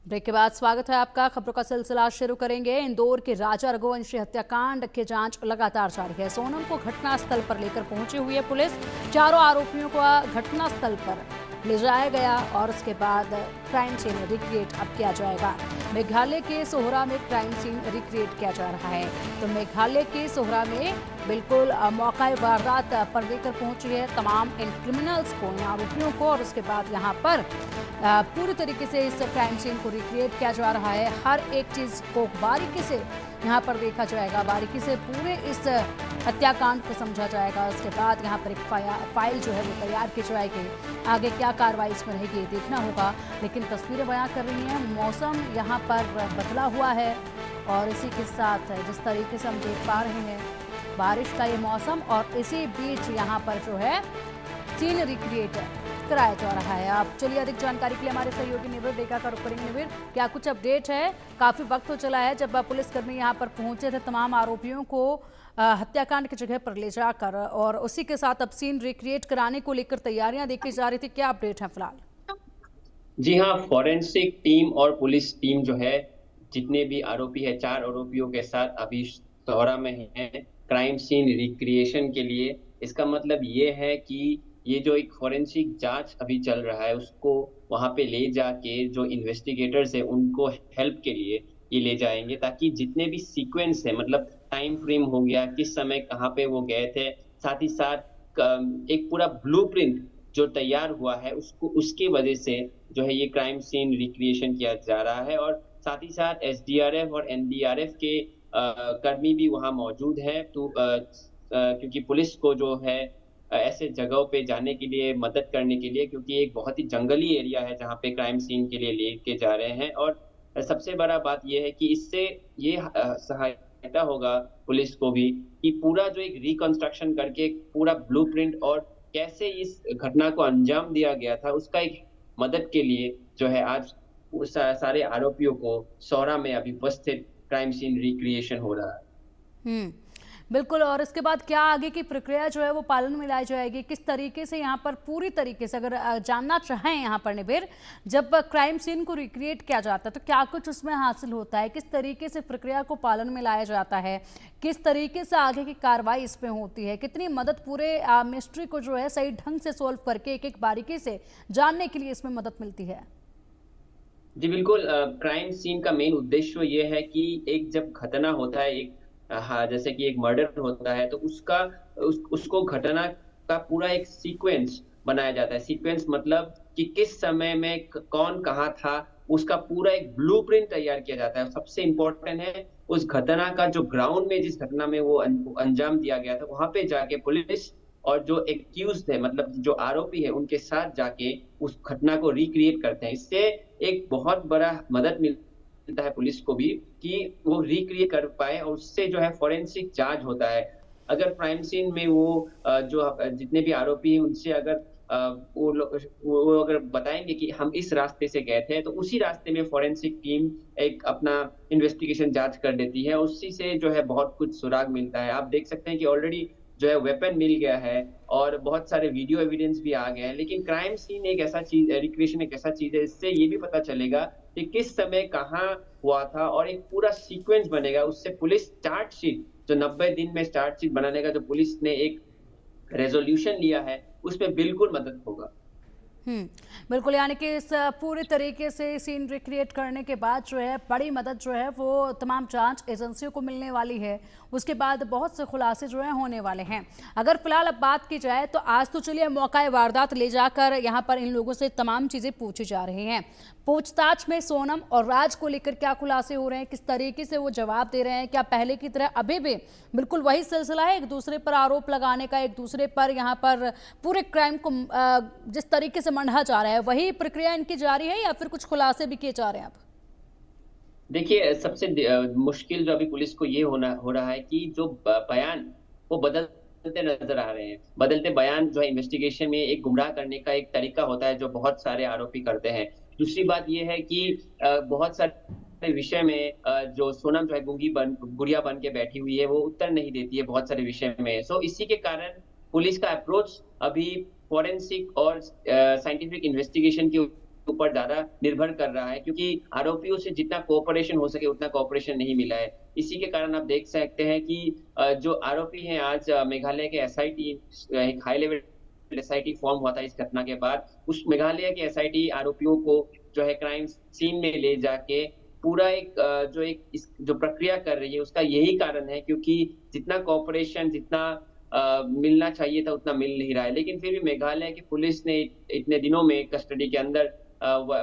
Break के बाद स्वागत है आपका। खबरों का सिलसिला शुरू करेंगे। इंदौर के राजा रघुवंशी हत्याकांड की जांच लगातार जारी है। सोनम को घटनास्थल पर लेकर पहुंची हुई है पुलिस। चारों आरोपियों को घटनास्थल पर ले जाया गया और उसके बाद क्राइम सीन रिक्रिएट अब किया जाएगा। मेघालय के सोहरा में क्राइम सीन रिक्रिएट किया जा रहा है। तो मेघालय के सोहरा में बिल्कुल मौका वारदात पर लेकर पहुंची है तमाम इन क्रिमिनल्स को, इन आरोपियों को, और उसके बाद यहाँ पर पूरी तरीके से इस क्राइम सीन को रिक्रिएट किया जा रहा है। हर एक चीज़ को बारीकी से यहाँ पर देखा जाएगा, बारीकी से पूरे इस हत्याकांड को समझा जाएगा। उसके बाद यहाँ पर एक फाइल जो है वो तैयार की जाएगी। आगे क्या कार्रवाई इसमें रहेगी ये देखना होगा। लेकिन तस्वीरें बयां कर रही हैं, मौसम यहाँ पर बदला हुआ है और इसी के साथ जिस तरीके से हम देख पा रहे हैं बारिश का ये मौसम, और इसी बीच यहाँ पर जो है सीन रिक्रिएट कराया जा रहा है। आप चलिए अधिक जानकारी के लिए हमारे सहयोगी निविर देखा का रुख करेंगे। निविर, क्या कुछ अपडेट है? काफी वक्त हो चला है जब पुलिसकर्मी यहाँ पर पहुंचे थे तमाम आरोपियों को हत्याकांड की जगह पर ले जाकर, और उसी के साथ अब सीन रिक्रिएट कराने को लेकर तैयारियां देखी जा रही थी। क्या अपडेट है फिलहाल? जी हाँ, फॉरेंसिक टीम और पुलिस टीम जो है, जितने भी आरोपी है, 4 आरोपियों के साथ अभी सोहरा में है क्राइम सीन रिक्रिएशन के लिए। इसका मतलब ये है कि ये जो एक फॉरेंसिक जांच अभी चल रहा है, उसको वहाँ पे ले जाके जो इन्वेस्टिगेटर्स है उनको हेल्प के लिए ये ले जाएंगे, ताकि जितने भी सीक्वेंस है, मतलब टाइम फ्रेम हो गया, किस समय कहाँ पे वो गए थे, साथ ही साथ एक पूरा ब्लूप्रिंट जो तैयार हुआ है उसको, उसकी वजह से जो है ये क्राइम सीन रिक्रिएशन किया जा रहा है। और साथ ही साथ एसडीआरएफ और एनडीआरएफ के कर्मी भी वहाँ मौजूद हैं। तो क्योंकि पुलिस को जो है ऐसे जगहों पे जाने के लिए, मदद करने के लिए, क्योंकि एक बहुत ही जंगली एरिया है जहाँ पे क्राइम सीन के लिए लेके जा रहे हैं। और सबसे बड़ा बात ये है कि इससे ये सहायता होगा पुलिस को भी कि पूरा जो एक रिकंस्ट्रक्शन करके पूरा ब्लूप्रिंट और कैसे इस घटना को अंजाम दिया गया था उसका एक मदद के लिए जो है आज सारे आरोपियों को सोहरा में अभी उपस्थित क्राइम सीन रिक्रिएशन हो रहा है। हम्म, बिल्कुल। और इसके बाद क्या आगे की प्रक्रिया जो है वो पालन में लाई जाएगी? किस तरीके से यहाँ पर पूरी तरीके से अगर जानना चाहें यहाँ पर निबिर, जब क्राइम सीन को रिक्रिएट किया जाता है तो क्या कुछ उसमें हासिल होता है? किस तरीके से प्रक्रिया को पालन में लाया जाता है? किस तरीके से आगे की कार्रवाई इसमें होती है? कितनी मदद पूरे मिस्ट्री को जो है सही ढंग से सोल्व करके एक एक बारीकी से जानने के लिए इसमें मदद मिलती है? जी बिल्कुल, क्राइम सीन का मेन उद्देश्य ये है कि एक जब घटना होता है, एक हाँ, जैसे कि एक मर्डर होता है, तो उसको घटना का पूरा एक सीक्वेंस बनाया जाता है। सीक्वेंस मतलब कि किस समय में कौन कहाँ था, उसका पूरा एक ब्लूप्रिंट तैयार किया जाता है। सबसे इम्पोर्टेंट है उस घटना का जो ग्राउंड में, जिस घटना में वो अंजाम दिया गया था, वहां पे जाके पुलिस और जो एक्यूज्ड है, मतलब जो आरोपी है, उनके साथ जाके उस घटना को रिक्रिएट करते हैं। इससे एक बहुत बड़ा मदद मिलता है पुलिस को भी कि वो रिक्रिएट कर पाए, और उससे जो है फॉरेंसिक जांच होता है। अगर क्राइम सीन में वो जो जितने भी आरोपी हैं उनसे अगर वो अगर बताएंगे कि हम इस रास्ते से गए थे, तो उसी रास्ते में फॉरेंसिक टीम एक अपना इन्वेस्टिगेशन जांच कर देती है। उसी से जो है बहुत कुछ सुराग मिलता है। आप देख सकते हैं कि ऑलरेडी जो है वेपन मिल गया है और बहुत सारे वीडियो एविडेंस भी आ गए हैं। लेकिन क्राइम सीन एक ऐसा चीज, रिक्रिएशन एक ऐसा चीज है, इससे ये भी पता चलेगा कि किस समय कहाँ हुआ था, और एक पूरा सीक्वेंस बनेगा। उससे पुलिस चार्जशीट, जो 90 दिन में चार्जशीट बनाने का जो पुलिस ने एक रेजोल्यूशन लिया है, उसमें बिल्कुल मदद होगा। बिल्कुल। यानी कि इस पूरे तरीके से सीन रिक्रिएट करने के बाद जो है बड़ी मदद जो है वो तमाम जांच एजेंसियों को मिलने वाली है। उसके बाद बहुत से खुलासे जो है होने वाले हैं। अगर फिलहाल अब बात की जाए तो आज तो चलिए मौका वारदात ले जाकर यहाँ पर इन लोगों से तमाम चीज़ें पूछी जा रही हैं। पूछताछ में सोनम और राज को लेकर क्या खुलासे हो रहे हैं, किस तरीके से वो जवाब दे रहे हैं? क्या पहले की तरह अभी भी बिल्कुल वही सिलसिला है, एक दूसरे पर आरोप लगाने का, एक दूसरे पर यहाँ पर पूरे क्राइम को जिस तरीके से मंढा जा रहा है वही प्रक्रिया इनकी जारी है, या फिर कुछ खुलासे भी किए जा रहे हैं? अब देखिए, सबसे मुश्किल जो अभी पुलिस को ये हो रहा है कि जो बयान वो बदलते नजर आ रहे हैं। बदलते बयान जो है इन्वेस्टिगेशन में एक गुमराह करने का एक तरीका होता है, जो बहुत सारे आरोपी करते हैं। दूसरी बात ये है कि बहुत सारे विषय में जो सोनम जो है गुड़िया बन के बैठी हुई है, वो उत्तर नहीं देती है बहुत सारे विषय में। सो इसी के कारण पुलिस का अप्रोच अभी फॉरेंसिक और साइंटिफिक इन्वेस्टिगेशन के ऊपर ज़्यादा निर्भर कर रहा है, क्योंकि आरोपियों से जितना कोऑपरेशन हो सके उतना कोऑपरेशन नहीं मिला है। इसी के कारण आप देख सकते हैं कि जो आरोपी हैं आज मेघालय के एसआईटी एक हाई लेवल एसआईटी फॉर्म हुआ था इस घटना के बाद। उस मेघालय की एसआईटी आरोपियों को जो है क्राइम सीन में ले जाके पूरा जो प्रक्रिया कर रही है उसका यही कारण है, क्योंकि जितना कोऑपरेशन जितना मिलना चाहिए था उतना मिल नहीं रहा है। लेकिन फिर भी मेघालय की पुलिस ने इतने दिनों में कस्टडी के अंदर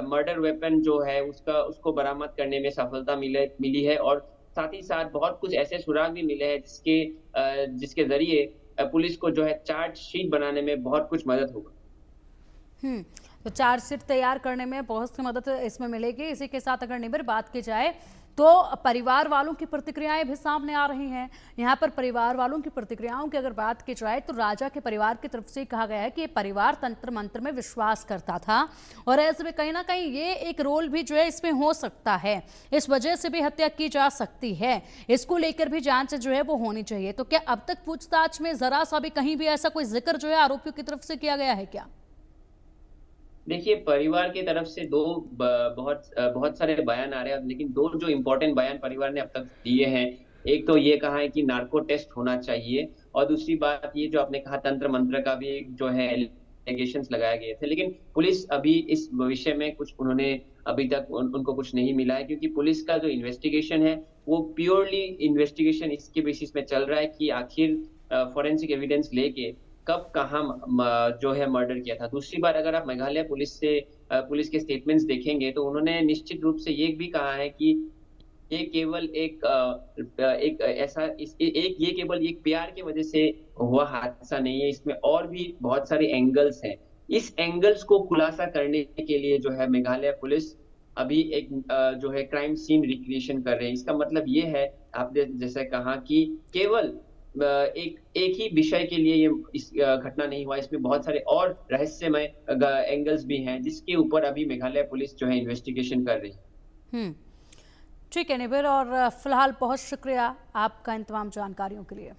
मर्डर वेपन जो है उसको बरामद करने में सफलता मिली है, और साथ ही साथ बहुत कुछ ऐसे सुराग भी मिले हैं जिसके ज़रिए पुलिस को जो है चार्जशीट बनाने में बहुत कुछ मदद होगा। तो चार्जशीट तैयार करने में बहुत सी मदद इसमें मिलेगी। इसी के साथ अगर निबिर बात की जाए तो परिवार वालों की प्रतिक्रियाएं भी सामने आ रही हैं। यहाँ पर परिवार वालों की प्रतिक्रियाओं की अगर बात की जाए तो राजा के परिवार की तरफ से कहा गया है कि ये परिवार तंत्र मंत्र में विश्वास करता था और ऐसे में कहीं ना कहीं ये एक रोल भी जो है इसमें हो सकता है, इस वजह से भी हत्या की जा सकती है। इसको लेकर भी जांच जो है वो होनी चाहिए। तो क्या अब तक पूछताछ में जरा सा भी कहीं भी ऐसा कोई जिक्र जो है आरोपियों की तरफ से किया गया है क्या? देखिए, परिवार की तरफ से बहुत सारे बयान आ रहे हैं, लेकिन 2 जो इम्पोर्टेंट बयान परिवार ने अब तक दिए हैं, एक तो ये कहा है कि नार्को टेस्ट होना चाहिए, और दूसरी बात ये जो आपने कहा तंत्र मंत्र का भी एक जो है एलिगेशंस लगाए गए थे। लेकिन पुलिस अभी इस विषय में कुछ उन्होंने अभी तक उनको कुछ नहीं मिला है, क्योंकि पुलिस का जो इन्वेस्टिगेशन है वो प्योरली इन्वेस्टिगेशन इसके बेसिस में चल रहा है कि आखिर फोरेंसिक एविडेंस लेके कब कहाँ जो है मर्डर किया था। दूसरी बात, अगर आप मेघालय पुलिस के स्टेटमेंट्स देखेंगे तो उन्होंने निश्चित रूप से ये भी कहा है कि ये केवल ये केवल एक प्यार की वजह से हुआ हादसा नहीं है, इसमें और भी बहुत सारे एंगल्स हैं। इस एंगल्स को खुलासा करने के लिए जो है मेघालय पुलिस अभी जो है क्राइम सीन रिक्रिएशन कर रहे हैं। इसका मतलब ये है, आपने जैसे कहा कि केवल एक ही विषय के लिए ये इस घटना नहीं हुआ, इसमें बहुत सारे और रहस्यमय एंगल्स भी हैं जिसके ऊपर अभी मेघालय पुलिस जो है इन्वेस्टिगेशन कर रही है। ठीक है निबिर, और फिलहाल बहुत शुक्रिया आपका इन तमाम जानकारियों के लिए।